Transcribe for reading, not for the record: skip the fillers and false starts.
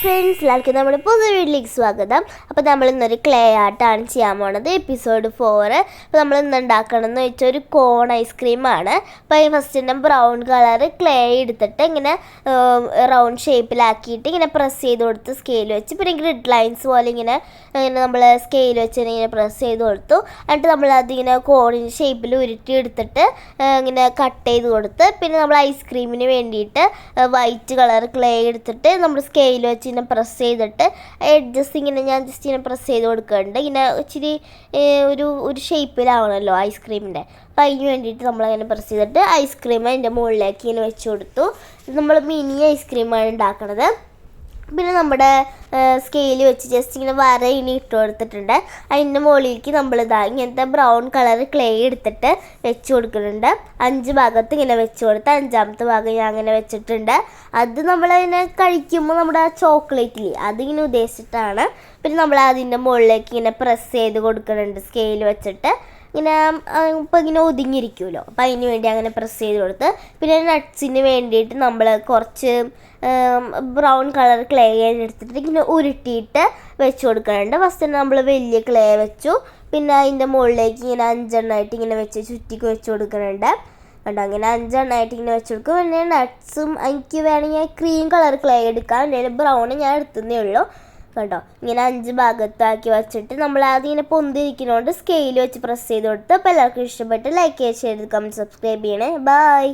Friends, എല്ലാവർക്കും നമ്മുടെ പുതിയ വീട്ടിലേക്ക് സ്വാഗതം. അപ്പോൾ നമ്മൾ ഇന്നൊരു ക്ലേ ആർട്ടാണ് ചെയ്യാൻ പോണത്, എപ്പിസോഡ് 4. അപ്പോൾ നമ്മൾ ഇന്ന് ഉണ്ടാക്കണമെന്ന് വെച്ചാൽ ഒരു കോൺ ഐസ്ക്രീമാണ്. അപ്പോൾ ഈ ഫസ്റ്റ് ബ്രൗൺ കളർ ക്ലേ എടുത്തിട്ട് ഇങ്ങനെ റൗണ്ട് ഷേപ്പിലാക്കിയിട്ട് ഇങ്ങനെ പ്രസ് ചെയ്ത് കൊടുത്ത് സ്കെയിൽ വെച്ച്, പിന്നെ ഗ്രിഡ് ലൈൻസ് പോലെ ഇങ്ങനെ നമ്മൾ സ്കെയിൽ വെച്ച് ഇങ്ങനെ പ്രസ് ചെയ്ത് കൊടുത്തു. എന്നിട്ട് നമ്മളതിങ്ങനെ കോണിൻ്റെ ഷേപ്പിൽ ഉരുട്ടി എടുത്തിട്ട് ഇങ്ങനെ കട്ട് ചെയ്ത് കൊടുത്ത്, പിന്നെ നമ്മൾ ഐസ്ക്രീമിന് വേണ്ടിയിട്ട് വൈറ്റ് കളർ ക്ലേ എടുത്തിട്ട് നമ്മൾ സ്കെയിൽ വെച്ച് ഇങ്ങനെ പ്രസ് ചെയ്തിട്ട് ജസ്റ്റ് ഇങ്ങനെ പ്രസ് ചെയ്ത് കൊടുക്കുന്നുണ്ട്. ഇങ്ങനെ ഇച്ചിരി ഒരു ഷേപ്പിലാവണമല്ലോ ഐസ്ക്രീമിൻ്റെ. അപ്പോൾ അതിന് വേണ്ടിയിട്ട് നമ്മളങ്ങനെ പ്രസ് ചെയ്തിട്ട് ഐസ്ക്രീം അതിൻ്റെ മുകളിലേക്ക് ഇങ്ങനെ വെച്ച് കൊടുത്തു. നമ്മൾ മിനി ഐസ്ക്രീമാണ് ഉണ്ടാക്കണത്. പിന്നെ നമ്മുടെ സ്കെയിൽ വെച്ച് ജസ്റ്റ് ഇങ്ങനെ വര ഇനി ഇട്ട് കൊടുത്തിട്ടുണ്ട്. അതിൻ്റെ മുകളിലേക്ക് ഇങ്ങനത്തെ ബ്രൗൺ കളർ ക്ലേ എടുത്തിട്ട് വെച്ച് കൊടുക്കുന്നുണ്ട്. 5 ഭാഗത്ത് ഇങ്ങനെ വെച്ച് കൊടുത്ത് 5ാമത്തെ ഭാഗം ഞാൻ അങ്ങനെ വെച്ചിട്ടുണ്ട്. അത് നമ്മളതിനെ കഴിക്കുമ്പോൾ നമ്മുടെ ചോക്ലേറ്റിൽ അതിങ്ങനെ ഉദ്ദേശിച്ചിട്ടാണ്. പിന്നെ നമ്മൾ അതിൻ്റെ മുകളിലേക്ക് ഇങ്ങനെ പ്രസ് ചെയ്ത് കൊടുക്കുന്നുണ്ട് സ്കെയിൽ വെച്ചിട്ട്. ഇങ്ങനെ ഇപ്പോൾ ഇങ്ങനെ ഒതുങ്ങിയിരിക്കുമല്ലോ, അപ്പോൾ അതിന് വേണ്ടി അങ്ങനെ പ്രസ് ചെയ്ത് കൊടുത്ത്. പിന്നെ നട്ട്സിന് വേണ്ടിയിട്ട് നമ്മൾ കുറച്ച് ബ്രൗൺ കളർ ക്ലേ എടുത്തിട്ട് ഇങ്ങനെ ഉരുട്ടിയിട്ട് വെച്ച് കൊടുക്കുന്നുണ്ട്. ഫസ്റ്റ് നമ്മൾ വലിയ ക്ലേ വെച്ചു, പിന്നെ അതിൻ്റെ മുകളിലേക്ക് ഇങ്ങനെ 5 ഇങ്ങനെ വെച്ച് ചുറ്റിക്ക് വെച്ച് കൊടുക്കുന്നുണ്ട് കേട്ടോ. അങ്ങനെ 5 ഇങ്ങനെ വെച്ച് കൊടുക്കും. പിന്നെ നട്ട്സും എനിക്ക് വേണമെങ്കിൽ ക്രീം കളർ ക്ലേ എടുക്കാം, എൻ്റെ ബ്രൗൺ ഞാൻ എടുത്തതേ ഉള്ളൂ കേട്ടോ. ഇങ്ങനെ 5 ഭാഗത്താക്കി വെച്ചിട്ട് നമ്മൾ അതിങ്ങനെ പൊന്തിരിക്കുന്നതുകൊണ്ട് സ്കെയിൽ വെച്ച് പ്രസ് ചെയ്ത് കൊടുത്ത്. അപ്പോൾ എല്ലാവർക്കും ഇഷ്ടപ്പെട്ട് ലൈക്ക് ചെയ്ത് കമൻറ്റ് സബ്സ്ക്രൈബ് ചെയ്യണേ. ബൈ.